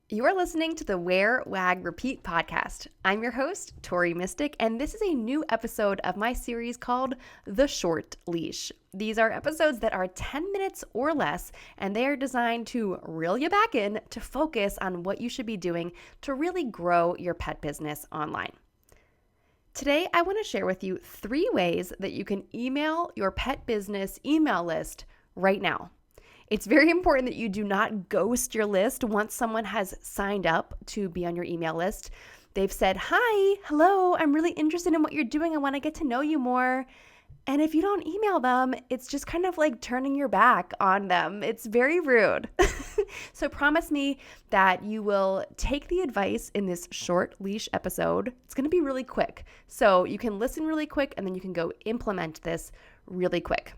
You are listening to the Wear, Wag, Repeat podcast. I'm your host, Tori Mystic, and this is a new episode of my series called The Short Leash. These are episodes that are 10 minutes or less, and they are designed to reel you back in to focus on what you should be doing to really grow your pet business online. Today, I want to share with you 3 ways that you can email your pet business email list right now. It's very important that you do not ghost your list once someone has signed up to be on your email list. They've said, "Hi, hello, I'm really interested in what you're doing. I want to get to know you more." And if you don't email them, it's just kind of like turning your back on them. It's very rude. So promise me that you will take the advice in this short leash episode. It's going to be really quick. So you can listen really quick and then you can go implement this really quick.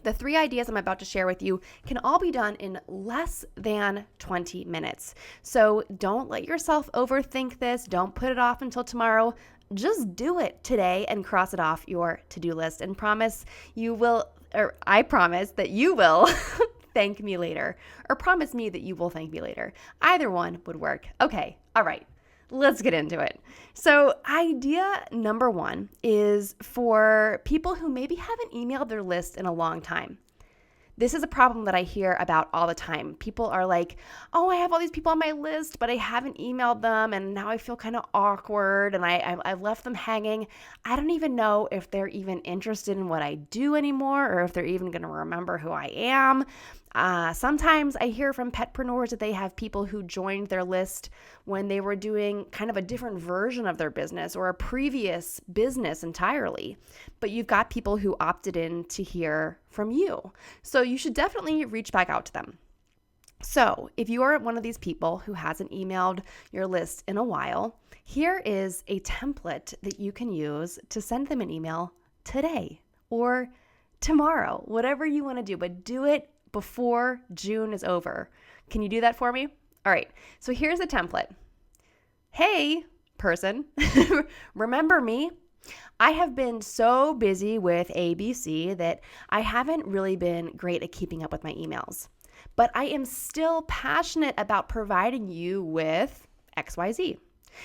The 3 ideas I'm about to share with you can all be done in less than 20 minutes. So don't let yourself overthink this. Don't put it off until tomorrow. Just do it today and cross it off your to-do list and I promise that you will thank me later, or promise me that you will thank me later. Either one would work. Okay, all right. Let's get into it. So idea number 1 is for people who maybe haven't emailed their list in a long time. This is a problem that I hear about all the time. People are like, "Oh, I have all these people on my list, but I haven't emailed them, and now I feel kind of awkward, and I've left them hanging. I don't even know if they're even interested in what I do anymore, or if they're even going to remember who I am." Sometimes I hear from petpreneurs that they have people who joined their list when they were doing kind of a different version of their business or a previous business entirely. But you've got people who opted in to hear from you. So you should definitely reach back out to them. So if you are one of these people who hasn't emailed your list in a while, here is a template that you can use to send them an email today or tomorrow, whatever you want to do, but do it before June is over. Can you do that for me? All right, so here's the template. "Hey, person, remember me? I have been so busy with ABC that I haven't really been great at keeping up with my emails, but I am still passionate about providing you with XYZ.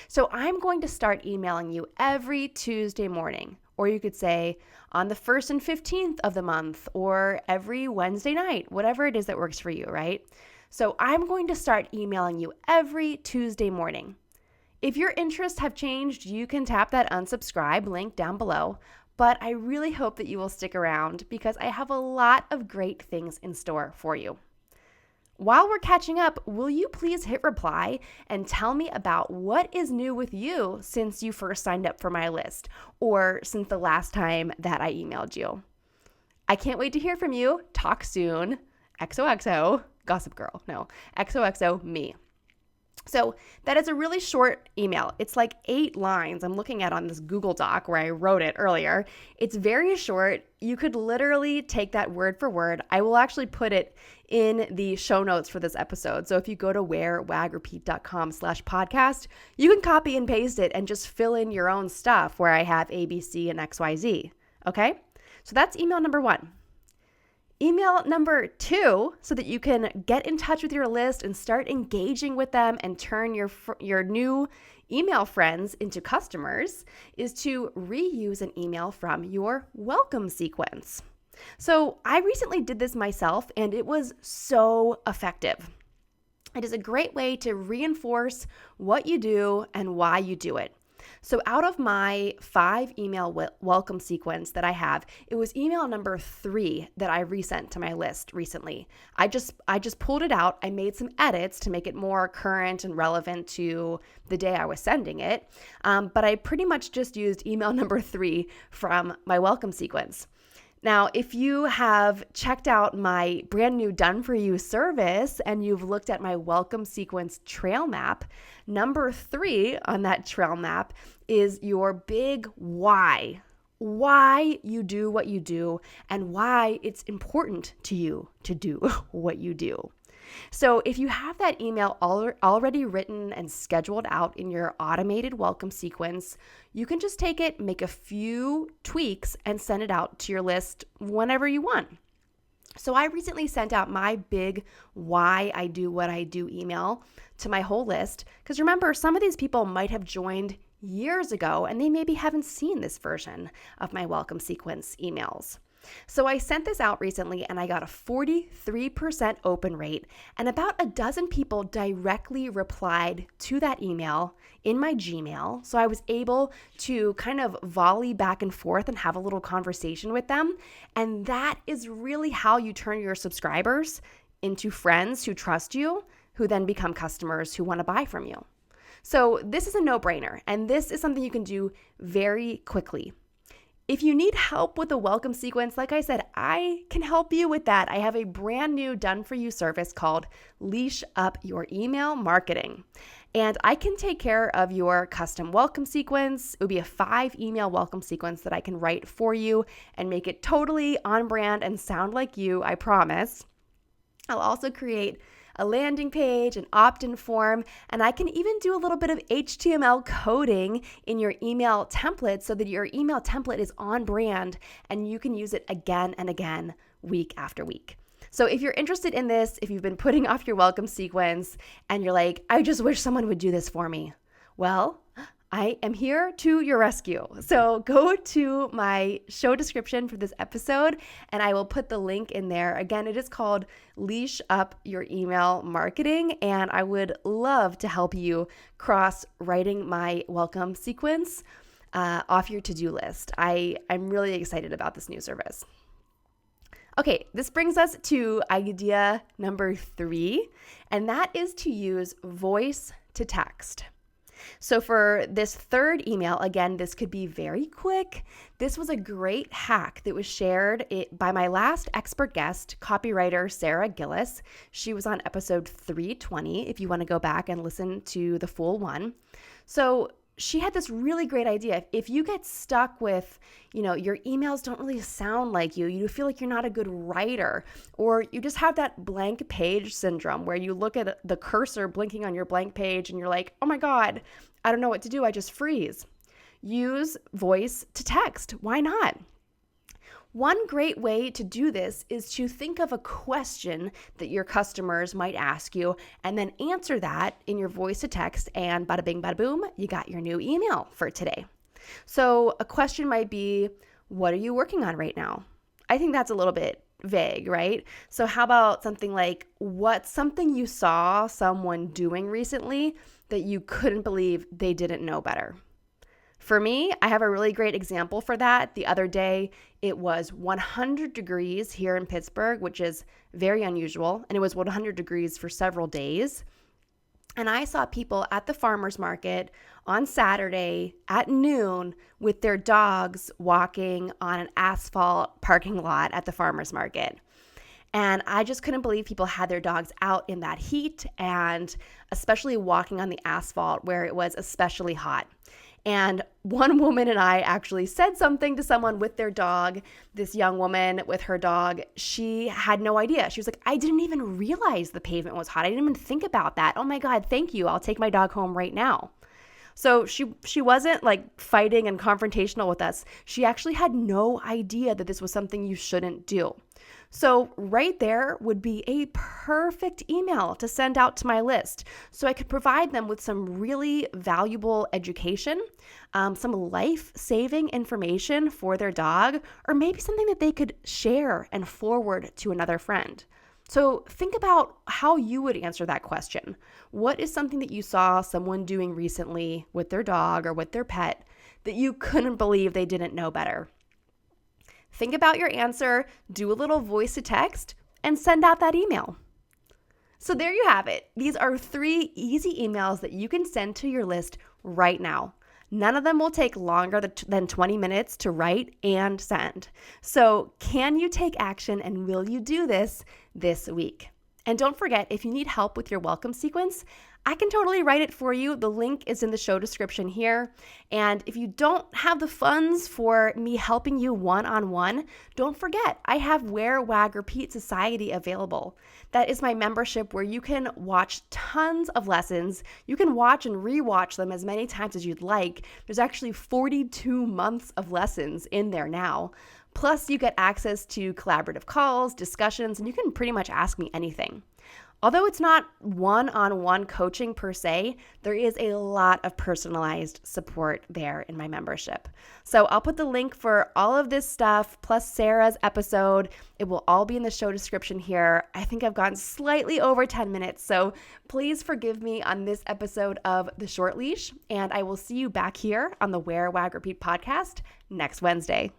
So I'm going to start emailing you every Tuesday morning." Or you could say on the 1st and 15th of the month, or every Wednesday night, whatever it is that works for you, right? So I'm going to start emailing you every Tuesday morning. If your interests have changed, you can tap that unsubscribe link down below. But I really hope that you will stick around because I have a lot of great things in store for you. While we're catching up, will you please hit reply and tell me about what is new with you since you first signed up for my list or since the last time that I emailed you? I can't wait to hear from you. Talk soon. XOXO, Gossip Girl. No, XOXO, me. So that is a really short email. It's like 8 lines I'm looking at on this Google Doc where I wrote it earlier. It's very short. You could literally take that word for word. I will actually put it in the show notes for this episode. So if you go to wearwagrepeat.com/podcast, you can copy and paste it and just fill in your own stuff where I have ABC and XYZ. Okay? So that's email number 1. Email number 2, so that you can get in touch with your list and start engaging with them and turn your new email friends into customers, is to reuse an email from your welcome sequence. So I recently did this myself and it was so effective. It is a great way to reinforce what you do and why you do it. So out of my 5 email welcome sequence that I have, it was email number 3 that I resent to my list recently. I just pulled it out. I made some edits to make it more current and relevant to the day I was sending it. But I pretty much just used email number 3 from my welcome sequence. Now, if you have checked out my brand new Done For You service and you've looked at my welcome sequence trail map, number 3 on that trail map is your big why. Why you do what you do and why it's important to you to do what you do. So if you have that email already written and scheduled out in your automated welcome sequence, you can just take it, make a few tweaks, and send it out to your list whenever you want. So I recently sent out my big why I do what I do email to my whole list. Because remember, some of these people might have joined years ago and they maybe haven't seen this version of my welcome sequence emails. So I sent this out recently and I got a 43% open rate, and about a dozen people directly replied to that email in my Gmail. So I was able to kind of volley back and forth and have a little conversation with them. And that is really how you turn your subscribers into friends who trust you, who then become customers who want to buy from you. So this is a no-brainer, and this is something you can do very quickly. If you need help with the welcome sequence, like I said, I can help you with that. I have a brand new done-for-you service called Leash Up Your Email Marketing. And I can take care of your custom welcome sequence. It would be a 5-email welcome sequence that I can write for you and make it totally on brand and sound like you, I promise. I'll also create a landing page, an opt-in form, and I can even do a little bit of HTML coding in your email template so that your email template is on brand and you can use it again and again, week after week. So if you're interested in this, if you've been putting off your welcome sequence and you're like, I just wish someone would do this for me, well, I am here to your rescue. So go to my show description for this episode and I will put the link in there. Again, it is called Leash Up Your Email Marketing, and I would love to help you cross writing my welcome sequence off your to-do list. I'm really excited about this new service. Okay, this brings us to idea number 3, and that is to use voice to text. So for this third email, again, this could be very quick. This was a great hack that was shared by my last expert guest, copywriter Sarah Gillis. She was on episode 320, if you want to go back and listen to the full one. So she had this really great idea. If you get stuck with, your emails don't really sound like you feel like you're not a good writer, or you just have that blank page syndrome where you look at the cursor blinking on your blank page and you're like, oh my God, I don't know what to do. I just freeze. Use voice to text. Why not? One great way to do this is to think of a question that your customers might ask you and then answer that in your voice to text, and bada bing, bada boom, you got your new email for today. So a question might be, what are you working on right now? I think that's a little bit vague, right? So how about something like, what's something you saw someone doing recently that you couldn't believe they didn't know better? For me, I have a really great example for that. The other day, it was 100 degrees here in Pittsburgh, which is very unusual, and it was 100 degrees for several days. And I saw people at the farmer's market on Saturday at noon with their dogs walking on an asphalt parking lot at the farmer's market. And I just couldn't believe people had their dogs out in that heat, and especially walking on the asphalt where it was especially hot. And one woman and I actually said something to someone with their dog, this young woman with her dog. She had no idea. She was like, I didn't even realize the pavement was hot. I didn't even think about that. Oh my God, thank you. I'll take my dog home right now. So she wasn't like fighting and confrontational with us. She actually had no idea that this was something you shouldn't do. So right there would be a perfect email to send out to my list. So I could provide them with some really valuable education, some life-saving information for their dog, or maybe something that they could share and forward to another friend. So think about how you would answer that question. What is something that you saw someone doing recently with their dog or with their pet that you couldn't believe they didn't know better? Think about your answer, do a little voice to text, and send out that email. So there you have it. These are 3 easy emails that you can send to your list right now. None of them will take longer than 20 minutes to write and send. So can you take action, and will you do this week? And don't forget, if you need help with your welcome sequence, I can totally write it for you. The link is in the show description here. And if you don't have the funds for me helping you one-on-one, don't forget, I have Wear, Wag, Repeat Society available. That is my membership where you can watch tons of lessons. You can watch and rewatch them as many times as you'd like. There's actually 42 months of lessons in there now. Plus, you get access to collaborative calls, discussions, and you can pretty much ask me anything. Although it's not one-on-one coaching per se, there is a lot of personalized support there in my membership. So I'll put the link for all of this stuff, plus Sarah's episode. It will all be in the show description here. I think I've gone slightly over 10 minutes, so please forgive me on this episode of The Short Leash, and I will see you back here on the Wear, Wag, Repeat podcast next Wednesday.